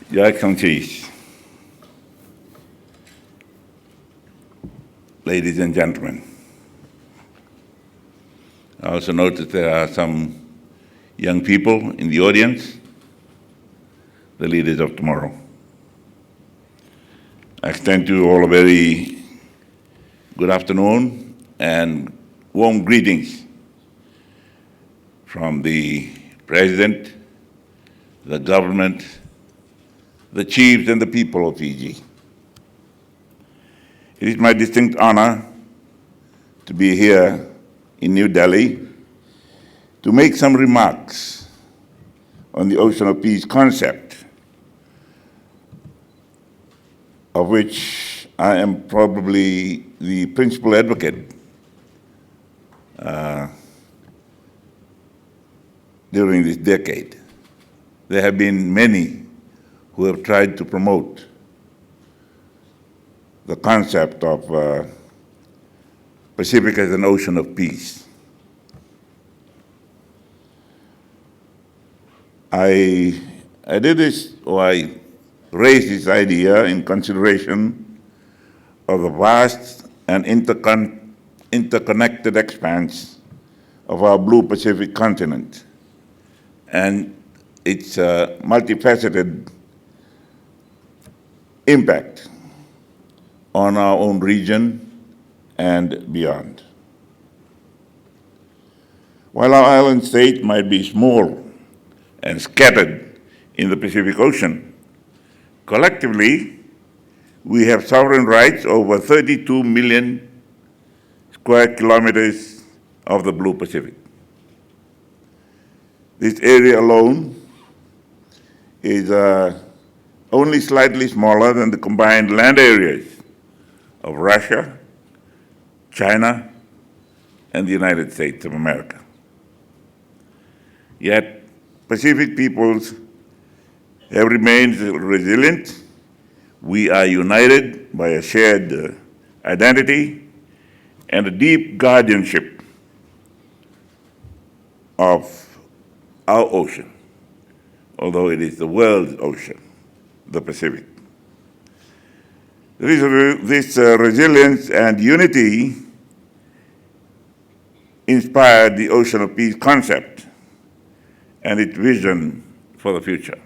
Your Excellencies, ladies and gentlemen, I also noticed there are some young people in the audience, the leaders of tomorrow. I extend to you all a very good afternoon and warm greetings from the President, the government, the chiefs and the people of Fiji. It is my distinct honor to be here in New Delhi to make some remarks on the Ocean of Peace concept, of which I am probably the principal advocate during this decade. There have been many who have tried to promote the concept of Pacific as an ocean of peace. I raised this idea in consideration of the vast and interconnected expanse of our blue Pacific continent and its multifaceted impact on our own region and beyond. While our island state might be small and scattered in the Pacific Ocean, collectively, we have sovereign rights over 32 million square kilometers of the blue Pacific. This area alone is only slightly smaller than the combined land areas of Russia, China, and the United States of America. Yet, Pacific peoples have remained resilient. We are united by a shared identity and a deep guardianship of our ocean, although it is the world's ocean, the Pacific. This resilience and unity inspired the Ocean of Peace concept and its vision for the future.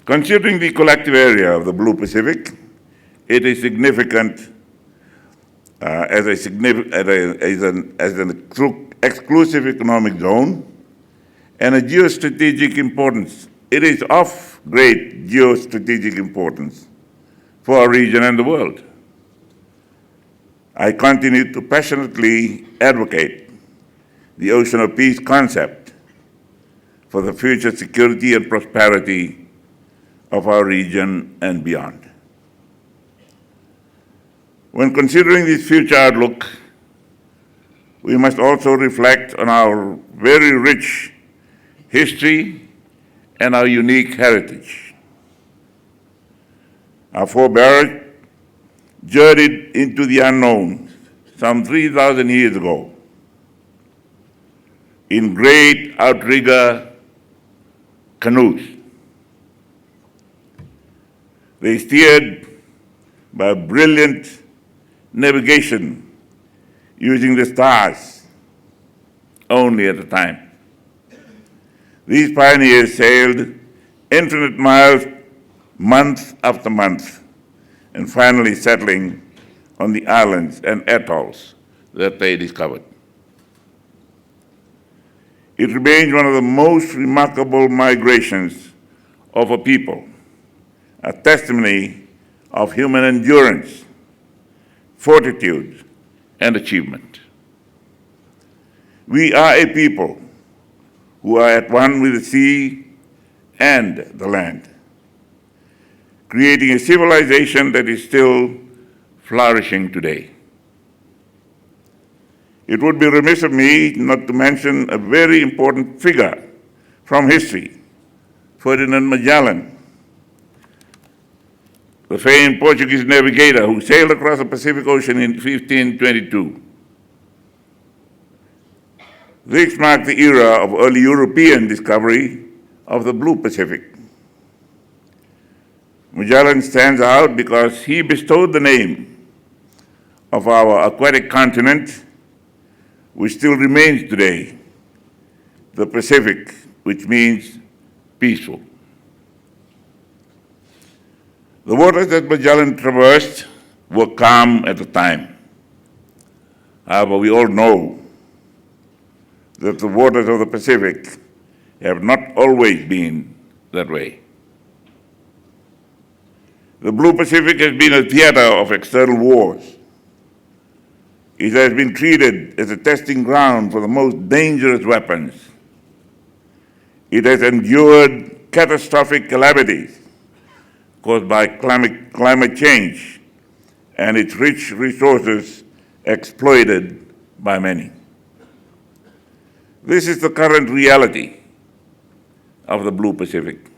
Considering the collective area of the Blue Pacific, it is significant as an exclusive economic zone and a geostrategic importance. It is of great geostrategic importance for our region and the world. I continue to passionately advocate the Ocean of Peace concept for the future security and prosperity of our region and beyond. When considering this future outlook, we must also reflect on our very rich history and our unique heritage. Our forebears journeyed into the unknown some 3,000 years ago in great outrigger canoes. They steered by brilliant navigation using the stars only at the time. These pioneers sailed infinite miles month after month and finally settling on the islands and atolls that they discovered. It remains one of the most remarkable migrations of a people, a testimony of human endurance, fortitude, and achievement. We are a people who are at one with the sea and the land, creating a civilization that is still flourishing today. It would be remiss of me not to mention a very important figure from history, Ferdinand Magellan, the famed Portuguese navigator who sailed across the Pacific Ocean in 1522. This marked the era of early European discovery of the Blue Pacific. Magellan stands out because he bestowed the name of our aquatic continent, which still remains today, the Pacific, which means peaceful. The waters that Magellan traversed were calm at the time. However, we all know that the waters of the Pacific have not always been that way. The Blue Pacific has been a theater of external wars. It has been treated as a testing ground for the most dangerous weapons. It has endured catastrophic calamities caused by climate change and its rich resources exploited by many. This is the current reality of the Blue Pacific.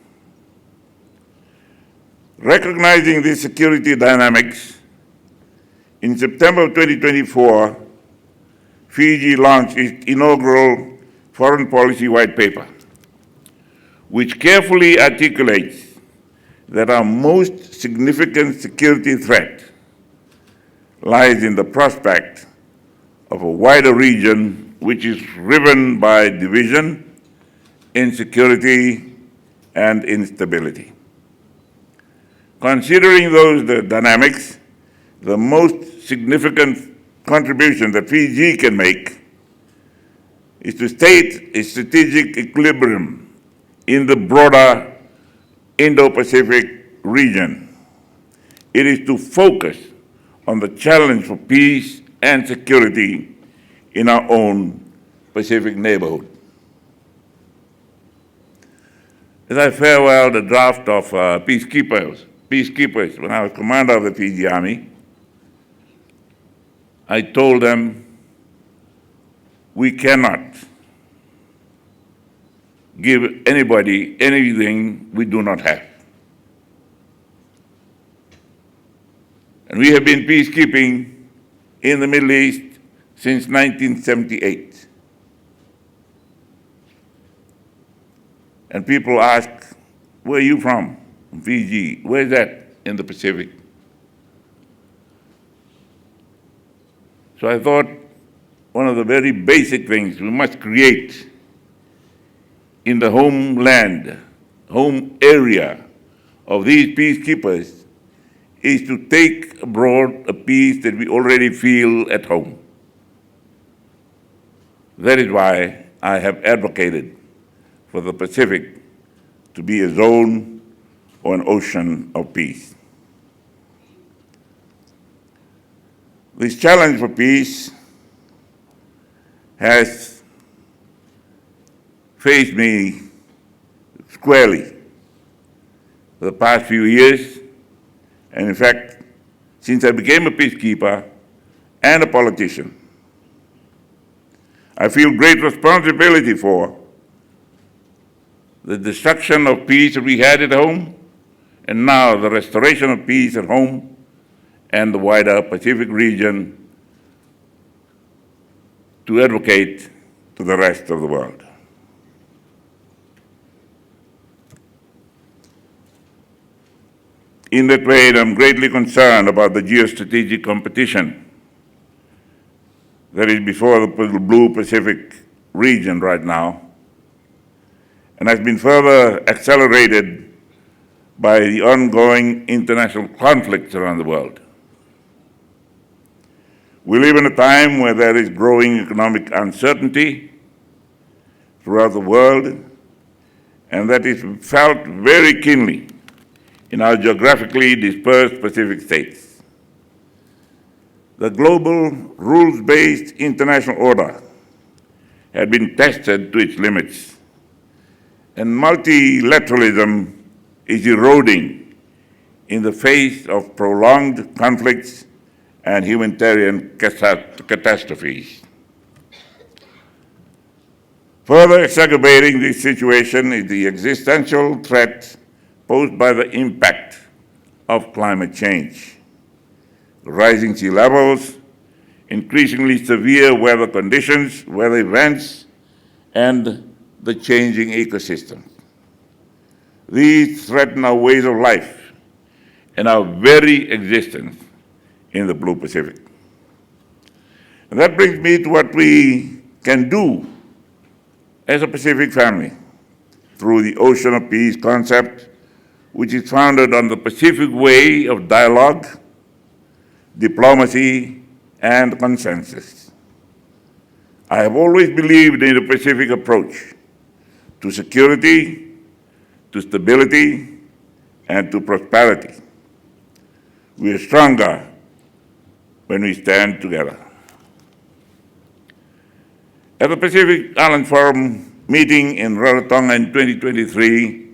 Recognizing these security dynamics, in September of 2024, Fiji launched its inaugural foreign policy white paper, which carefully articulates that our most significant security threat lies in the prospect of a wider region which is riven by division, insecurity, and instability. Considering those dynamics, the most significant contribution that Fiji can make is to state a strategic equilibrium in the broader Indo-Pacific region. It is to focus on the challenge for peace and security in our own Pacific neighborhood. As I farewell the draft of peacekeepers when I was commander of the Fiji Army, I told them, we cannot give anybody anything we do not have. And we have been peacekeeping in the Middle East since 1978. And people ask, where are you from? From Fiji. Where is that? In the Pacific. So I thought one of the very basic things we must create in the homeland, home area of these peacekeepers is to take abroad a peace that we already feel at home. That is why I have advocated for the Pacific to be a zone or an ocean of peace. This challenge for peace has faced me squarely for the past few years, and in fact, since I became a peacekeeper and a politician. I feel great responsibility for the destruction of peace that we had at home, and now the restoration of peace at home and the wider Pacific region to advocate to the rest of the world. In that way, I'm greatly concerned about the geostrategic competition that is before the Blue Pacific region right now, and has been further accelerated by the ongoing international conflicts around the world. We live in a time where there is growing economic uncertainty throughout the world, and that is felt very keenly in our geographically dispersed Pacific states. The global rules-based international order had been tested to its limits, and multilateralism is eroding in the face of prolonged conflicts and humanitarian catastrophes. Further exacerbating this situation is the existential threat posed by the impact of climate change. Rising sea levels, increasingly severe weather conditions, weather events, and the changing ecosystem. These threaten our ways of life and our very existence in the Blue Pacific. And that brings me to what we can do as a Pacific family through the Ocean of Peace concept, which is founded on the Pacific way of dialogue, diplomacy, and consensus. I have always believed in the Pacific approach to security, to stability, and to prosperity. We are stronger when we stand together. At the Pacific Island Forum meeting in Rarotonga in 2023,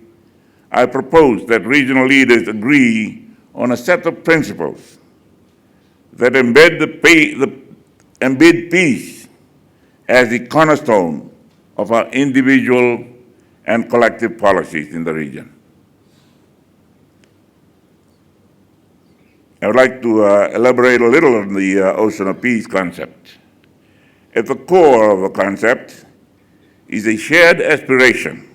I proposed that regional leaders agree on a set of principles that embed peace as the cornerstone of our individual and collective policies in the region. I would like to elaborate a little on the Ocean of Peace concept. At the core of the concept is a shared aspiration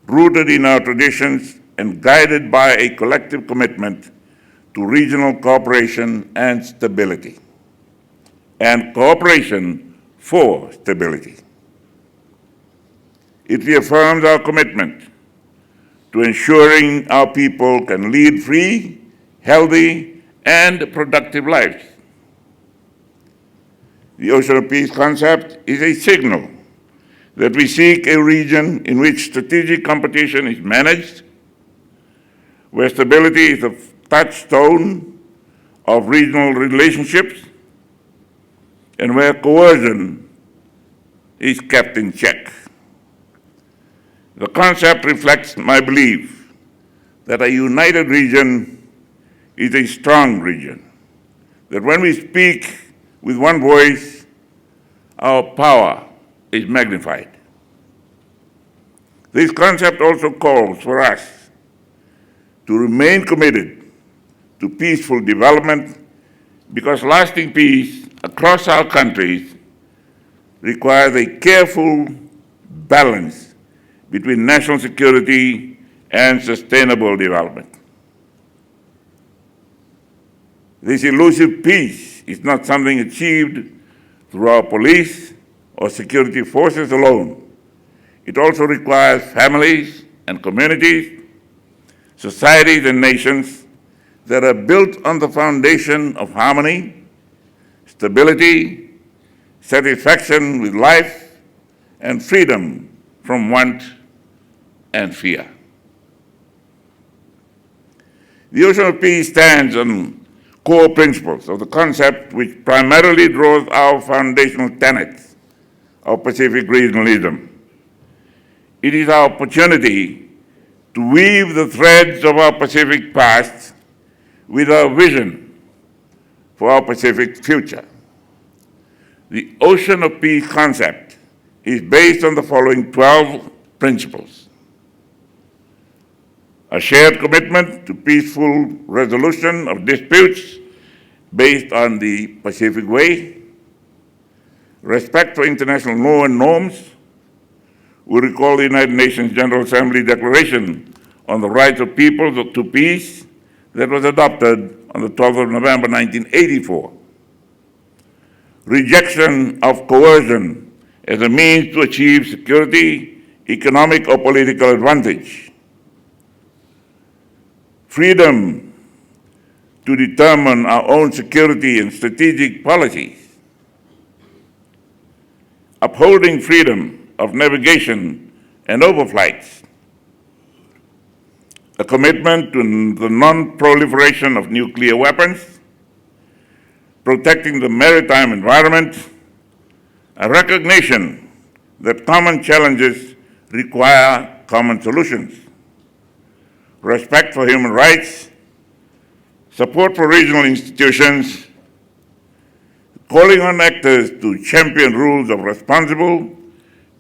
rooted in our traditions and guided by a collective commitment to regional cooperation and stability, and cooperation for stability. It reaffirms our commitment to ensuring our people can lead free, healthy, and productive lives. The Ocean of Peace concept is a signal that we seek a region in which strategic competition is managed, where stability is the touchstone of regional relationships, and where coercion is kept in check. The concept reflects my belief that a united region is a strong region, that when we speak with one voice, our power is magnified. This concept also calls for us to remain committed to peaceful development, because lasting peace across our countries requires a careful balance between national security and sustainable development. This elusive peace is not something achieved through our police or security forces alone. It also requires families and communities, societies and nations that are built on the foundation of harmony, stability, satisfaction with life, and freedom from want and fear. The Ocean of Peace stands on core principles of the concept which primarily draws our foundational tenets of Pacific regionalism. It is our opportunity to weave the threads of our Pacific past with our vision for our Pacific future. The Ocean of Peace concept is based on the following 12 principles: a shared commitment to peaceful resolution of disputes based on the Pacific Way, respect for international law and norms. We recall the United Nations General Assembly Declaration on the Rights of Peoples to Peace that was adopted on the 12th of November 1984. Rejection of coercion as a means to achieve security, economic or political advantage. Freedom to determine our own security and strategic policies. Upholding freedom of navigation and overflights. A commitment to the non-proliferation of nuclear weapons. Protecting the maritime environment. A recognition that common challenges require common solutions. Respect for human rights, support for regional institutions, calling on actors to champion rules of responsible,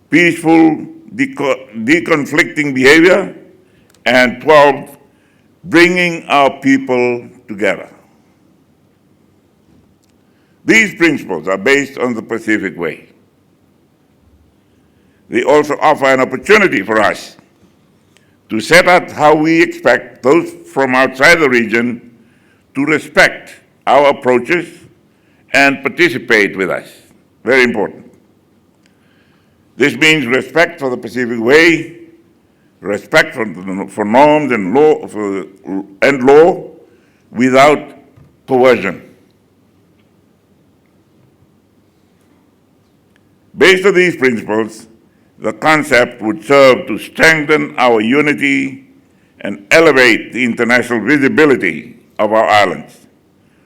peaceful, deconflicting behavior, and 12, bringing our people together. These principles are based on the Pacific Way. They also offer an opportunity for us to set out how we expect those from outside the region to respect our approaches and participate with us. Very important. This means respect for the Pacific Way, respect for norms and law without coercion. Based on these principles, the concept would serve to strengthen our unity and elevate the international visibility of our islands,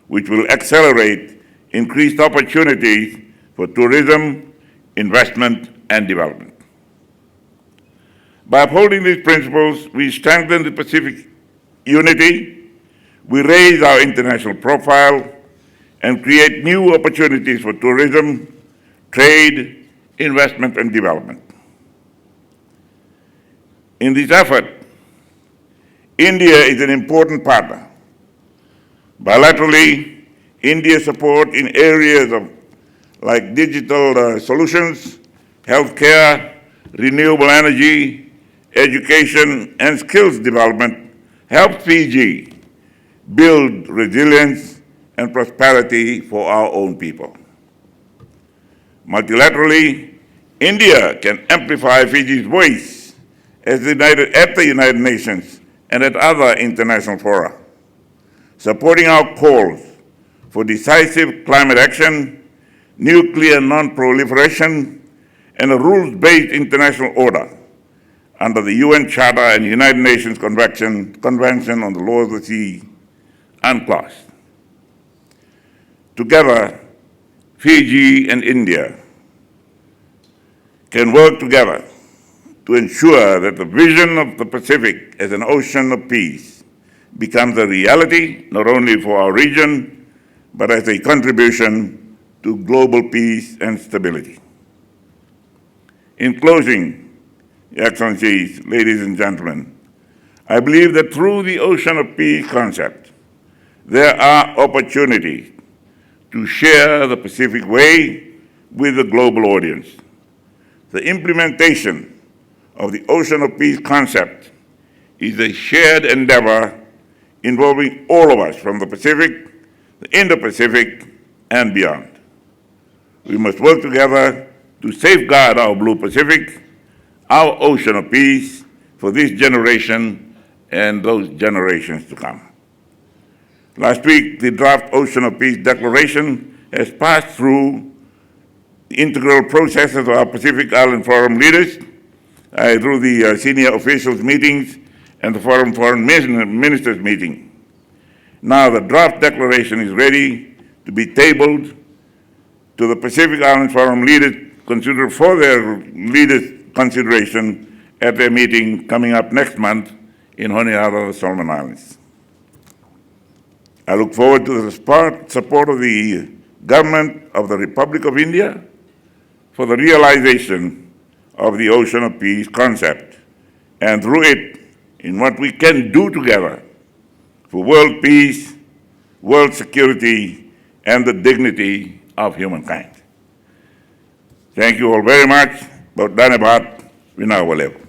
which will accelerate increased opportunities for tourism, investment, and development. By upholding these principles, we strengthen the Pacific unity, we raise our international profile, and create new opportunities for tourism, trade, investment, and development. In this effort, India is an important partner. Bilaterally, India's support in areas like digital solutions, healthcare, renewable energy, education, and skills development helps Fiji build resilience and prosperity for our own people. Multilaterally, India can amplify Fiji's voice at the United Nations and at other international fora, supporting our calls for decisive climate action, nuclear non-proliferation, and a rules-based international order under the UN Charter and United Nations Convention on the Law of the Sea, UNCLOS. Together, Fiji and India can work together to ensure that the vision of the Pacific as an ocean of peace becomes a reality not only for our region, but as a contribution to global peace and stability. In closing, Your Excellencies, ladies and gentlemen, I believe that through the Ocean of Peace concept, there are opportunities to share the Pacific Way with the global audience. The implementation of the Ocean of Peace concept is a shared endeavor involving all of us from the Pacific, the Indo-Pacific, and beyond. We must work together to safeguard our Blue Pacific, our Ocean of Peace, for this generation and those generations to come. Last week, the draft Ocean of Peace Declaration has passed through the integral processes of our Pacific Island Forum leaders, through the senior officials meetings and the Foreign Ministers meeting. Now the draft declaration is ready to be tabled to the Pacific Island Forum leaders for their leaders' consideration at their meeting coming up next month in Honiara, the Solomon Islands. I look forward to the support of the government of the Republic of India for the realization of the Ocean of Peace concept, and through it, in what we can do together for world peace, world security, and the dignity of humankind. Thank you all very much. But Danabat, Vinawalev.